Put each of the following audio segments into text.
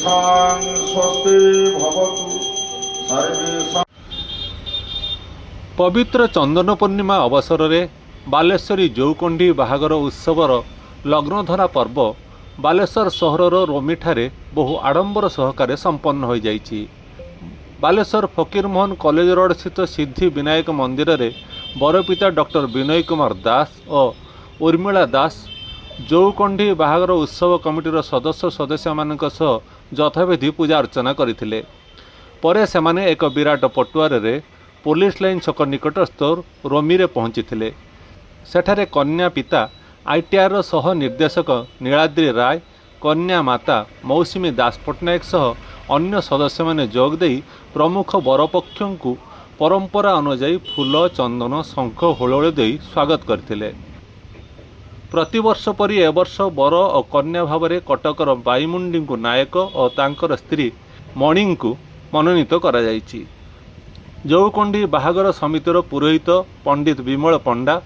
सर्वेषां स्वस्ति भवतु सर्वेषां। पवित्र चंदन पूर्णिमा अवसर में बालेश्वरी जौकंडी बाहागर उत्सवर लग्नधरा पर्व बालेश्वर सहरर रोमिठारे बहु आडंबर सहकारे संपन्न हो जाइछि। बालेश्वर फकीरमोहन कॉलेज रोड स्थित सिद्धि विनायक मंदिर रे बरपिता डॉक्टर विनय कुमार दास और उर्मिला दास जौकंडी बाहागर उत्सव कमिटीर सदस्य मानक सह यथाविधि पूजा अर्चना करथिले। परे सेमाने एक विराट पटुआर रे पुलिस लाइन छक निकटस्थ रोमी रे पहुंची। सेठारे कन्या पिता आईटीआर सह निर्देशक नीलाद्री राय, कन्या माता मौसुमी दास पट्टनायक सह अन्य सदस्य माने जोग देई प्रमुख बरपक्षों को परंपरा अनुजाई फूल, चंदन, शंख, हुलुहुली देई स्वागत करथिले। प्रतिवर्ष परी एवर्ष बर और कन्या भाव में कटकर बाईमुंडी को नायक और तांकर स्त्री मणि को मनोनीत करा जायछि। जौकंडी बाहागर समितिर पुरोहित पंडित विमल पंडा,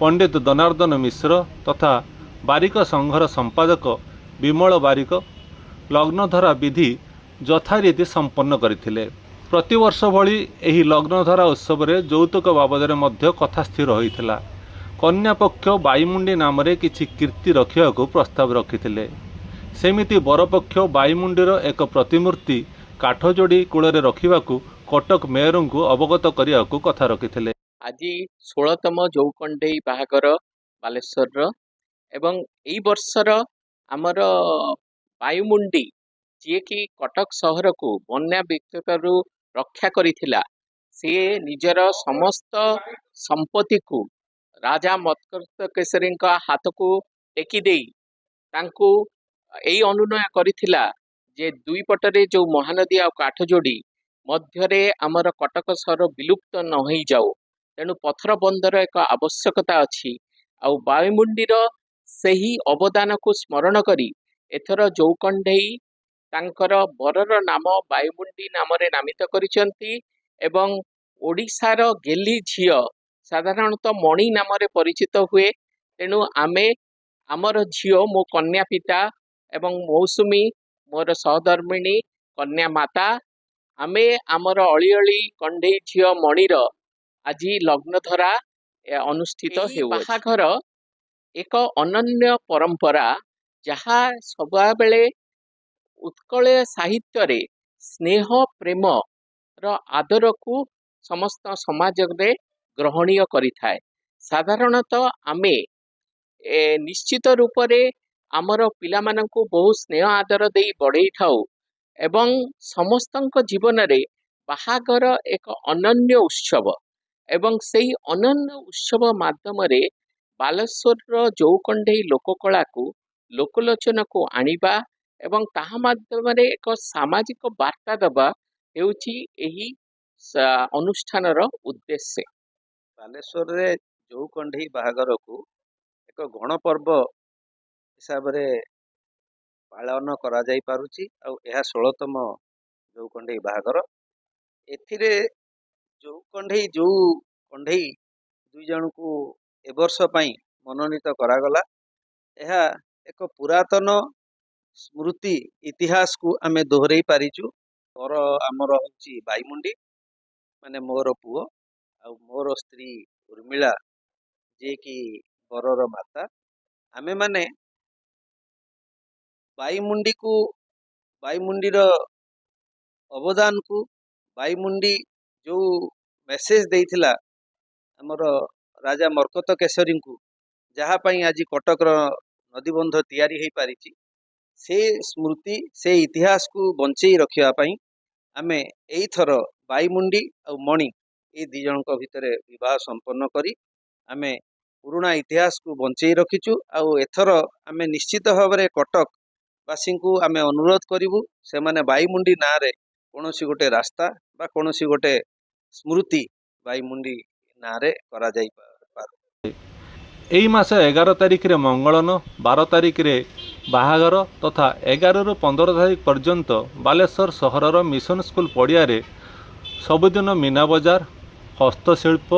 पंडित दनार्दन मिश्र तथा बारिक संघर संपादक विमल बारिक लग्नधरा विधि यथारीति संपन्न करथिले। प्रतिवर्ष भली एही लग्नधरा उत्सव रे यौतुक बाबद मध्य कथा स्थिर होइथिला। कन्या पक्ष बाईमुंडी नाम रे किछि कीर्ति रखिया को प्रस्ताव रखिथिले। सेमिति बरपक्ष बाईमुंडीर एक प्रतिमूर्ति काठजोड़ी कूल रखिबाकू कटक मेयर को अवगत करिया को कथा रखिथिले। आज 16तम जौकंडेई बाहागर बालेश्वर एवं एई वर्षर आमर बायुमुंडी जी कि कटक सहर को बन्या विपत्तु रक्षा करिथिला, से निजर समस्त संपत्ति को राजा मत्कर्त केसरी हाथ को टेकी देई तांको एई अनुनय करिथिला जे दुई पटरे जो महानदी आ काठजोड़ी मध्यरे आमर कटक सहर विलुप्त न हो जाओ, तेणु पथर बंदर एक आवश्यकता अच्छी। आउ बायुमुंडीर सही अवदान को स्मरण करी एथर जौकंडेई तांकर बरर नाम बायुमुंडी नाम रे नामित करिसंती एवं ओडिशार गेली झियो साधारणतः मणि नाम रे परिचित हुए। तेणु आमे आमर झियो मो कन्या पिता एवं मौसुमी मोर सहधर्मिणी कन्या माता आमे आमर अली कंडेई झियो मणिर आज लग्नधरा अनुष्ठित हेउ। बाहाघर एक अनन्य परंपरा जहा सबा बेले उत्कल साहित्य रे स्नेह प्रेम र आदर को समस्त समाज रे ग्रहणीय करिथाय। साधारणतः आमे निश्चित रूप रे आमर पिला मानकु बहु स्नेह आदर देई बढ़ई थाउ एवं समस्तक जीवन रे बाहाघर एक अनन्य उत्सव एवं सेही अनन्य उत्सव माध्यम रे बालेश्वर जौकंडेई लोककला को लोकलोचन को आनिबा एवं ताहा माध्यम रे एक सामाजिक वार्ता दबा हेउची एही अनुष्ठानर उद्देश्य। बालेश्वर रे जौकंडेई बाहागर को एक गणपर्व हिसाब रे पालन करा जाई पारुची। आउ एहा 16तम जौकंडेई बाहागर एथिरे जौकंडेई दुई जन को ए वर्ष पई मनोनीत करागला। एहा एक पुरातन स्मृति इतिहास को आमे दोहराई पारिचु। और आमर होची बाईमुंडी माने मोर पुओ आ मोर स्त्री उर्मिला जे कि बरर माता, आमे माने बाईमुंडी को बाईमुंडीर अवदान को बाईमुंडी जो मेसेज देइथिला आमर राजा मर्कत केसरी को जहाँ पई आज कटक नदीबंध तैयारी हो पारिछि, से स्मृति से इतिहास को बंचई रखिया पई आमे एई थर बाईमुंडी और मणि ए दी जन भितर विवाह संपन्न करी आमे पुराना इतिहास को बंचई रखिचु। आउ एथर आमे निश्चित भाव में कटक वासी को आमे अनुरोध करिवु से माने बाईमुंडी ना रे कोनोसी गोटे रास्ता बा कोनोसी गोटे स्मृति बाईमुंडी ना रे करा जाई पार। एई मास 11 तारिख रे मंगलन, 12 तारिख रे बाहागर तथा 11 रु 15 तारिख पर्यंत बालेश्वर सहरर मिशन स्कूल पड़िया रे सबुदिन मीना बजार, हस्तशिल्प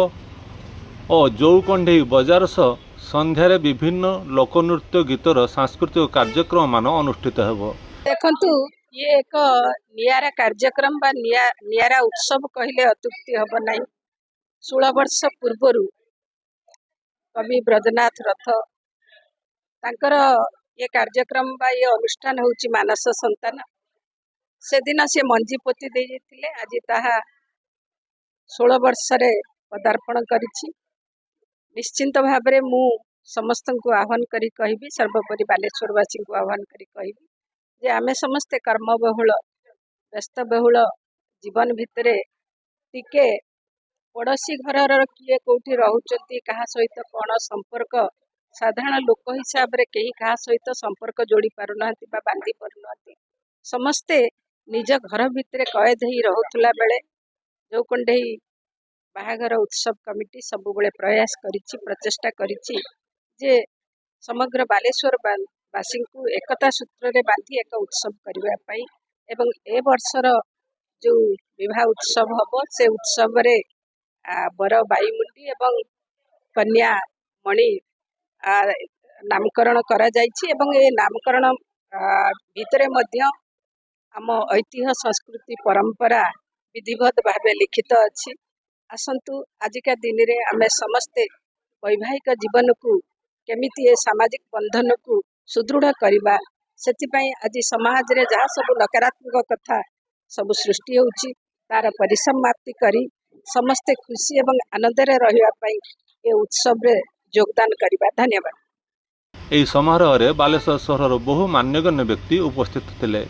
और जौकंडेई बजार सह संध्यारे विभिन्न लोकनृत्य गीतर सांस्कृतिक कार्यक्रम मान अनुष्ठित हेबो। देखंतु ये एक नियारा कार्यक्रम बा नियारा उत्सव कहले अत्युक्ति हब नहीं। 16 वर्ष पूर्व कवि ब्रजनाथ रथ तांकर ये कार्यक्रम बा ये अनुष्ठान होची मानस संतान से दिन से मंजी पोती देइथिले आज ताहा 16 वर्ष रे पदार्पण करिछि। निश्चिंत भाबरे मु समस्त को आह्वान करी कहबी सर्वोपरि बालेश्वरवासी को आह्वान करी कहबी जे आमे समस्ते कर्मबहुल व्यस्तबहुल जीवन भितरे टिके पड़ोशी घर किए कौटी रोचंती क्या सहित कौन संपर्क साधारण लोक हिसाब रे कहीं क्या सहित संपर्क जोड़ी पारुना बांधी पारुना समस्ते निज घर भितर कैद ही रोला बेले जौकंडेई बाहागर उत्सव कमिटी सब बेले प्रयास करिछि प्रचेष्टा करिछि जे समग्र बालेश्वर वासी को एकता सूत्र रे बांधी एक उत्सव करबा पई एवं ए वर्षर जो विवाह उत्सव हबो से उत्सव रे बर बाईमुंडी एवं कन्या मणि नामकरण करा जाइछि एवं ए नामकरण भितरे मध्य आम ऐतिह्य संस्कृति परंपरा विधिवत भावे लिखित अछि। आसंतु आजिका दिन रे आमे समस्ते वैवाहिक जीवन को केमिति ए सामाजिक बंधन को सुदृढ़ करबा सेतिपई आज समाज रे जहाँ सब नकारात्मक कथा सब सृष्टि होउछि तार परिसमाप्ति करी समस्ते खुशी एवं आनंद रे रहिबा पई ए उत्सव रे योगदान करबा। धन्यवाद। ଏହି ସମାରୋହରେ ବାଲେଶ୍ୱର ସହରର ବହୁ ମାନ୍ୟଗଣ୍ୟ ବ୍ୟକ୍ତି ଉପସ୍ଥିତ ଥିଲେ।